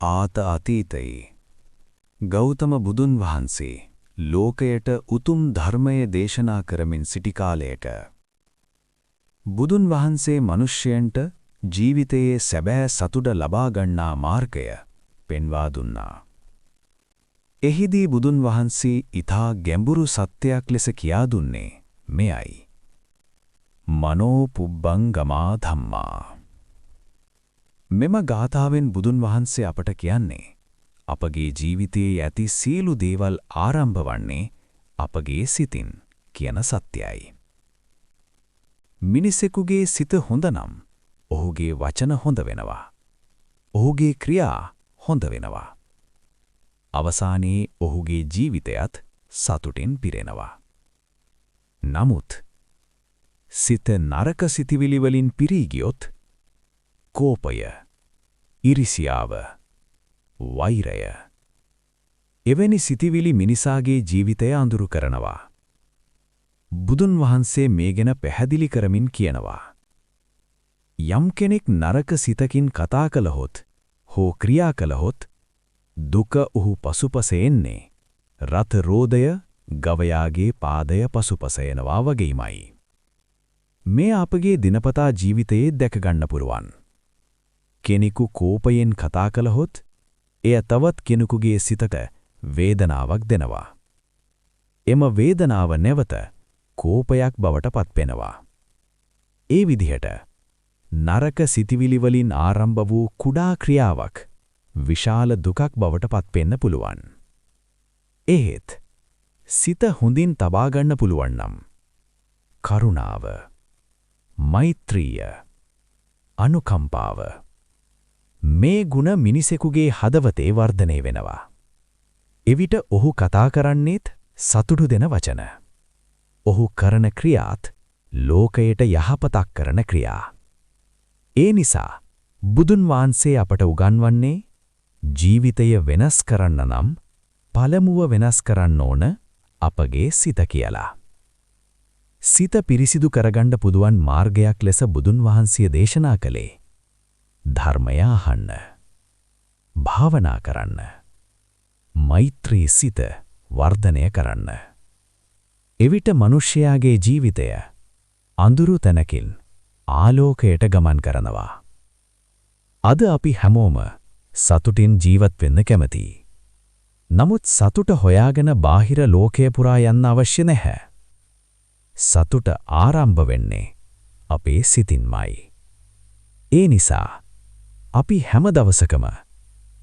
ආත අතීතයේ ගෞතම බුදුන් වහන්සේ ලෝකයට උතුම් ධර්මය දේශනා කරමින් සිටි කාලයට බුදුන් වහන්සේ මිනිස්යන්ට ජීවිතයේ සැබෑ සතුට ලබා ගන්නා මාර්ගය පෙන්වා දුන්නා. එහිදී බුදුන් වහන්සේ ඊතා ගැඹුරු සත්‍යයක් ලෙස කියා දුන්නේ මෙයයි. මනෝ පුබ්බංගමා ධම්මා. මෙම ගාථාවෙන් බුදුන් වහන්සේ අපට කියන්නේ අපගේ ජීවිතයේ ඇති සියලු දේවල් ආරම්භ වන්නේ අපගේ සිතින් කියන සත්‍යයයි. මිනිසෙකුගේ සිත හොඳ නම් ඔහුගේ වචන හොඳ වෙනවා. ඔහුගේ ක්‍රියා හොඳ වෙනවා. අවසානයේ ඔහුගේ ජීවිතයත් සතුටින් පිරෙනවා. නමුත් සිත නරක සිතිවිලි වලින් පිරී ගියොත් කෝපය, ඊර්ෂ්‍යාව, වෛරය එවැනි සිතිවිලි මිනිසාගේ ජීවිතය අඳුරු කරනවා. බුදුන් වහන්සේ මේ ගැන පැහැදිලි කරමින් කියනවා. යම් කෙනෙක් නරක සිතකින් කතා කළහොත් හෝ ක්‍රියා කළහොත් දුක ඔහු පසුපස එන්නේ රථ රෝදය ගවයාගේ පාදය පසුපස එනවා වගේමයි. මේ අපගේ දිනපතා ජීවිතයේ දැක ගන්න පුරුවන්. කෙනෙකු කෝපයෙන් කතා කළහොත් එය තවත් කෙනෙකුගේ සිතට වේදනාවක් දෙනවා. එම වේදනාව නැවත කෝපයක් බවට පත්වෙනවා. ඒ විදිහට නරක සිතිවිලි වලින් ආරම්භ වූ කුඩා ක්‍රියාවක් විශාල දුකක් බවට පත්වෙන්න පුළුවන්. එහෙත් සිත හොඳින් තබා ගන්න පුළුවන් නම් කරුණාව, මෛත්‍රිය, අනුකම්පාව මේ ගුණ මිනිසෙකුගේ හදවතේ වර්ධනය වෙනවා. එවිට ඔහු කතා කරන්නේත් සතුටු දෙන වචන. ඔහු කරන ක්‍රියාත් ලෝකයට යහපතක් කරන ක්‍රියා. ඒ නිසා බුදුන් වහන්සේ අපට උගන්වන්නේ ජීවිතය වෙනස් කරන්න නම් පළමුව වෙනස් කරන්න ඕන අපගේ සිත කියලා. සිත පිරිසිදු කරගන්න පුදුවන් මාර්ගයක් ලෙස බුදුන් වහන්සේ දේශනා කළේ ධර්මය අහන්න, භාවනා කරන්න, මෛත්‍රී සිත වර්ධනය කරන්න. එවිට මිනිසයාගේ ජීවිතය අඳුරු තැනකින් ආලෝකයට ගමන් කරනවා. අද අපි හැමෝම සතුටින් ජීවත් වෙන්න කැමතියි. නමුත් සතුට හොයාගෙන බාහිර ලෝකය පුරා යන්න අවශ්‍ය නැහැ. සතුට ආරම්භ වෙන්නේ අපේ සිතින්මයි. ඒ නිසා අපි හැම දවසකම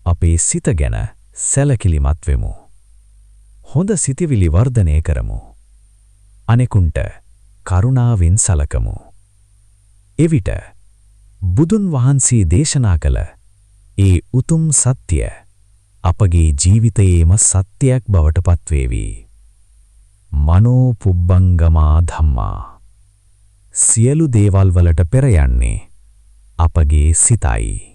අපේ සිත ගැන සැලකිලිමත් වෙමු. හොඳ සිතිවිලි වර්ධනය කරමු. අනෙකුන්ට කරුණාවෙන් සලකමු. එවිට බුදුන් වහන්සේ දේශනා කළ ඒ උතුම් සත්‍ය අපගේ ජීවිතයේම සත්‍යයක් බවට පත්වේවි. මනෝ පුබ්බංගමා ධම්මා. සියලු දේවල් වලට පෙර යන්නේ අපගේ සිතයි.